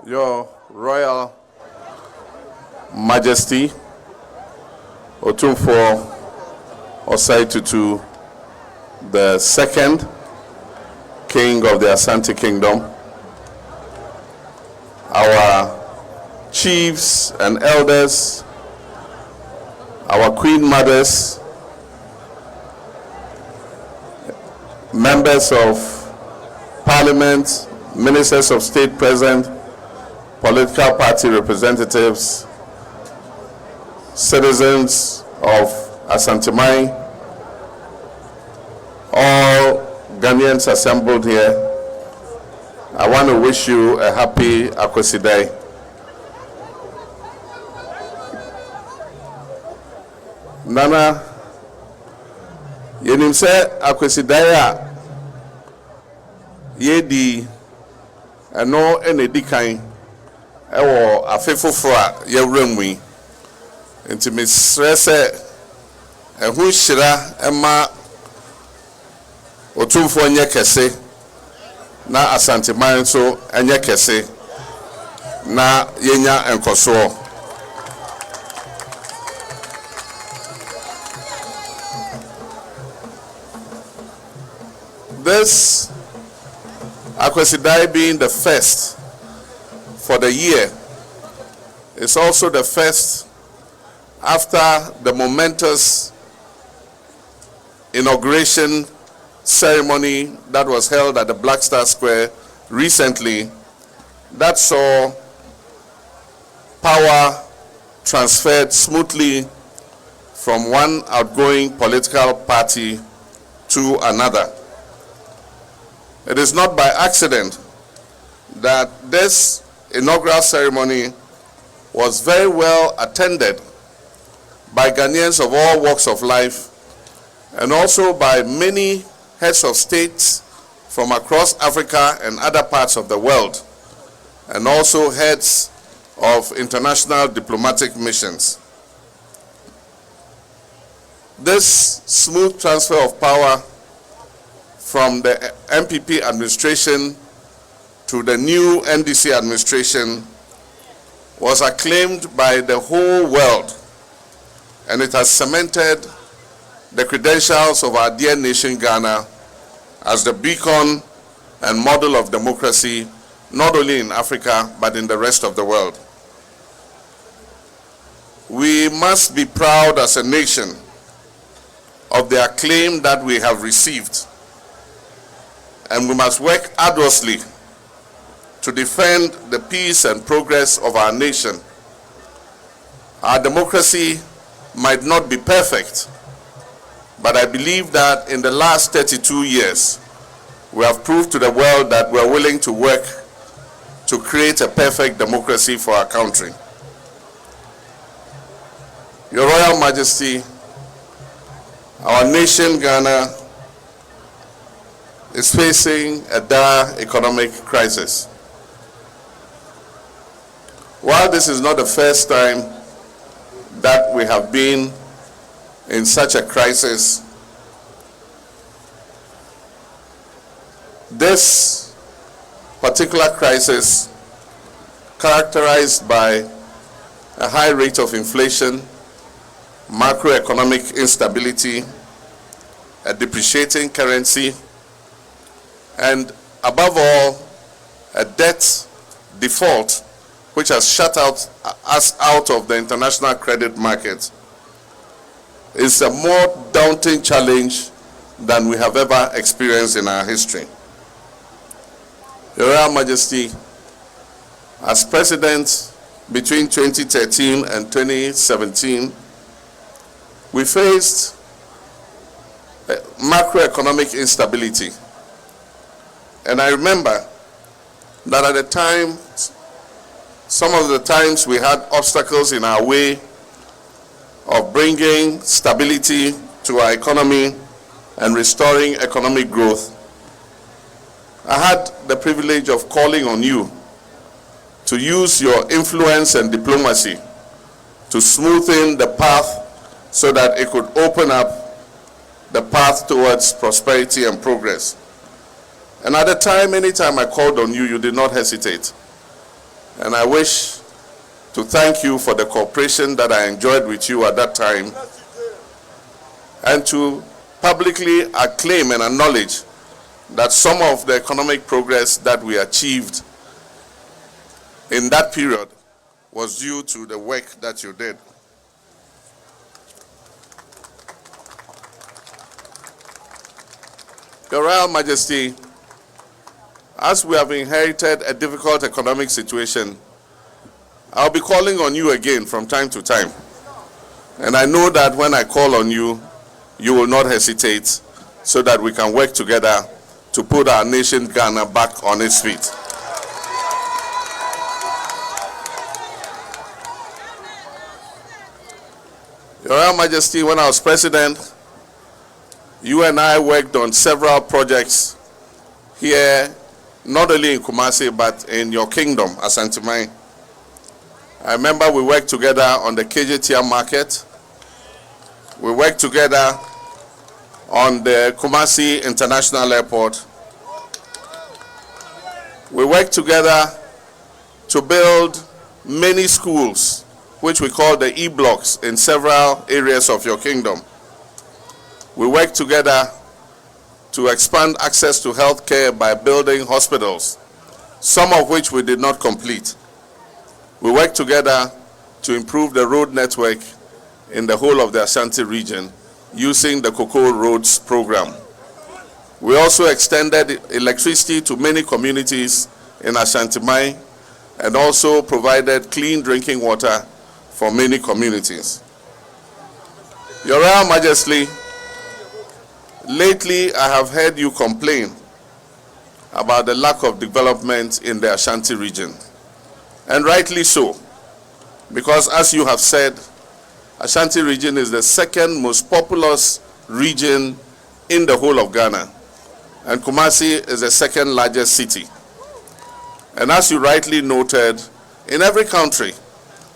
Your Royal Majesty, Otumfuo Osei Tutu, the second King of the Asante Kingdom, our chiefs and elders, our Queen Mothers, members of Parliament, ministers of state present, political party representatives, citizens of Asantehene, all Ghanaians assembled here. I want to wish you a happy Akwasidae. Nana, yenim se Akwasidae a yedi eno enedi kan ewo afefofo a yewremu yi enti mesrɛ sɛ ɛho hyira ɛma Otumfuo nyɛ kɛse na Asantehene nso nyɛ kɛse na yenya nkɔsoɔ. This Akwasidae being the first for the year is also the first after the momentous inauguration ceremony that was held at the Black Star Square recently that saw power transferred smoothly from one outgoing political party to another. It is not by accident that this inaugural ceremony was very well attended by Ghanaians of all walks of life and also by many heads of states from across Africa and other parts of the world, and also heads of international diplomatic missions. This smooth transfer of power from the MPP administration to the new NDC administration was acclaimed by the whole world, and it has cemented the credentials of our dear nation Ghana as the beacon and model of democracy, not only in Africa, but in the rest of the world. We must be proud as a nation of the acclaim that we have received, and we must work arduously to defend the peace and progress of our nation. Our democracy might not be perfect, but I believe that in the last 32 years, we have proved to the world that we are willing to work to create a perfect democracy for our country. Your Royal Majesty, our nation, Ghana, is facing a dire economic crisis. While this is not the first time that we have been in such a crisis, this particular crisis, characterized by a high rate of inflation, macroeconomic instability, a depreciating currency, and above all, a debt default which has shut us out of the international credit market, is a more daunting challenge than we have ever experienced in our history. Your Royal Majesty, as President between 2013 and 2017, we faced macroeconomic instability. And I remember that at the time, some of the times we had obstacles in our way of bringing stability to our economy and restoring economic growth. I had the privilege of calling on you to use your influence and diplomacy to smoothen the path so that it could open up the path towards prosperity and progress. And at the time, anytime I called on you, you did not hesitate. And I wish to thank you for the cooperation that I enjoyed with you at that time, and to publicly acclaim and acknowledge that some of the economic progress that we achieved in that period was due to the work that you did. Your Royal Majesty, as we have inherited a difficult economic situation, I'll be calling on you again from time to time. And I know that when I call on you, you will not hesitate, so that we can work together to put our nation Ghana back on its feet. Your Royal Majesty, when I was president, you and I worked on several projects here, not only in Kumasi, but in your kingdom, Asantehene. I remember we worked together on the KJTR market. We worked together on the Kumasi International Airport. We worked together to build many schools, which we call the E-blocks, in several areas of your kingdom. We worked together to expand access to health care by building hospitals, some of which we did not complete. We worked together to improve the road network in the whole of the Ashanti region using the Cocoa Roads program. We also extended electricity to many communities in Asantehene and also provided clean drinking water for many communities. Your Royal Majesty, lately I have heard you complain about the lack of development in the Ashanti region, and rightly so, because as you have said, Ashanti region is the second most populous region in the whole of Ghana, and Kumasi is the second largest city. And as you rightly noted, in every country,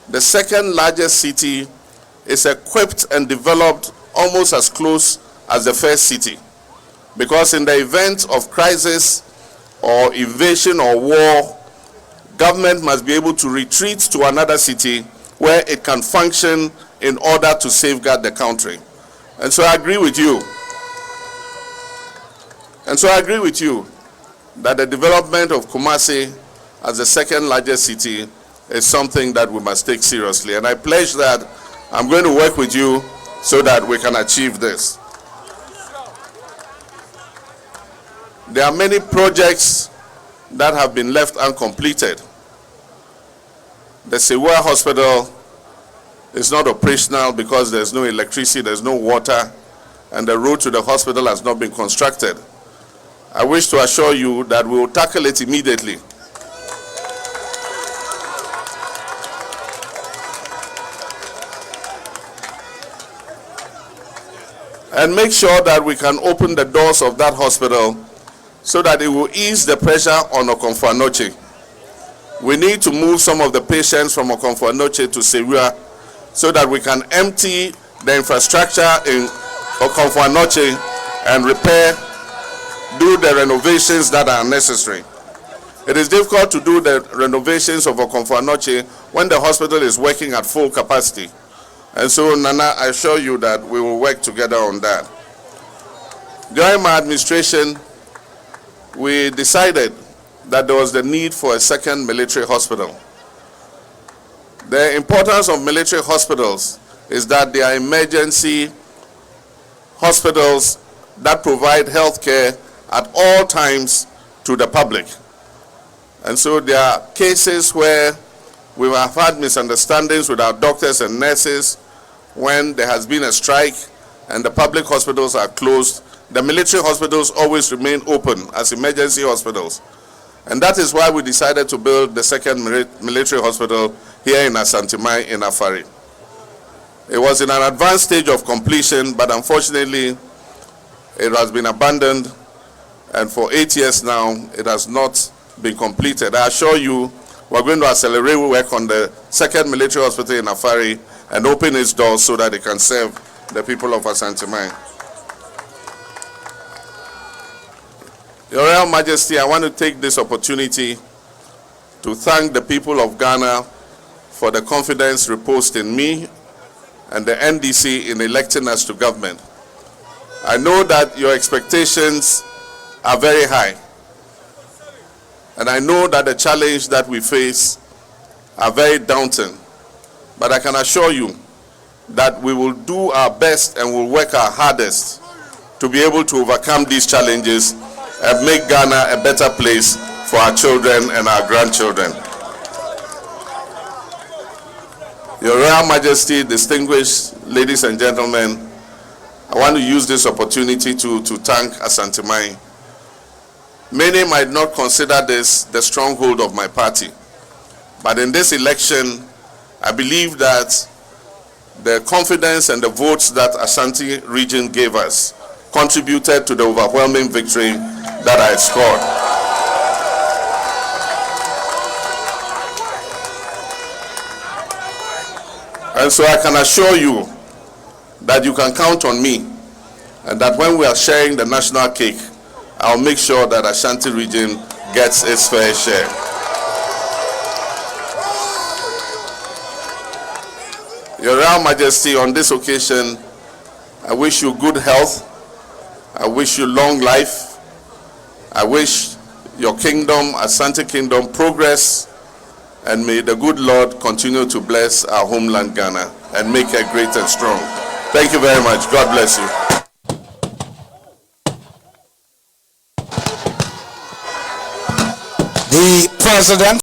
the second largest city is equipped and developed almost as close as the first city, because in the event of crisis or invasion or war, government must be able to retreat to another city where it can function in order to safeguard the country. And so I agree with you. That the development of Kumasi as the second largest city is something that we must take seriously. And I pledge that I'm going to work with you so that we can achieve this. There are many projects that have been left uncompleted. The Sewua Hospital is not operational because there's no electricity, there's no water, and the road to the hospital has not been constructed. I wish to assure you that we will tackle it immediately. And make sure that we can open the doors of that hospital so that it will ease the pressure on Okomfo-Anokye. We need to move some of the patients from Okomfo-Anokye to Sewua so that we can empty the infrastructure in Okomfo-Anokye and do the renovations that are necessary. It is difficult to do the renovations of Okomfo-Anokye when the hospital is working at full capacity. And so, Nana, I assure you that we will work together on that. During my administration, we decided that there was the need for a second military hospital. The importance of military hospitals is that they are emergency hospitals that provide health care at all times to the public. And so there are cases where we have had misunderstandings with our doctors and nurses when there has been a strike and the public hospitals are closed. The military hospitals always remain open as emergency hospitals. And that is why we decided to build the second military hospital here in Asantehene in Afari. It was in an advanced stage of completion, but unfortunately, it has been abandoned, and for 8 years now, it has not been completed. I assure you, we're going to accelerate work on the second military hospital in Afari and open its doors so that it can serve the people of Asantehene. Your Royal Majesty, I want to take this opportunity to thank the people of Ghana for the confidence reposed in me and the NDC in electing us to government. I know that your expectations are very high, and I know that the challenge that we face are very daunting, but I can assure you that we will do our best and will work our hardest to be able to overcome these challenges and make Ghana a better place for our children and our grandchildren. Your Royal Majesty, distinguished ladies and gentlemen, I want to use this opportunity to thank Asantehene. Many might not consider this the stronghold of my party, but in this election, I believe that the confidence and the votes that Asante region gave us contributed to the overwhelming victory that I scored. And so I can assure you that you can count on me, and that when we are sharing the national cake, I'll make sure that Ashanti region gets its fair share. Your Royal Majesty, on this occasion, I wish you good health. I wish you long life. I wish your kingdom, Asante Kingdom, progress, and may the good Lord continue to bless our homeland Ghana and make it great and strong. Thank you very much. God bless you. The President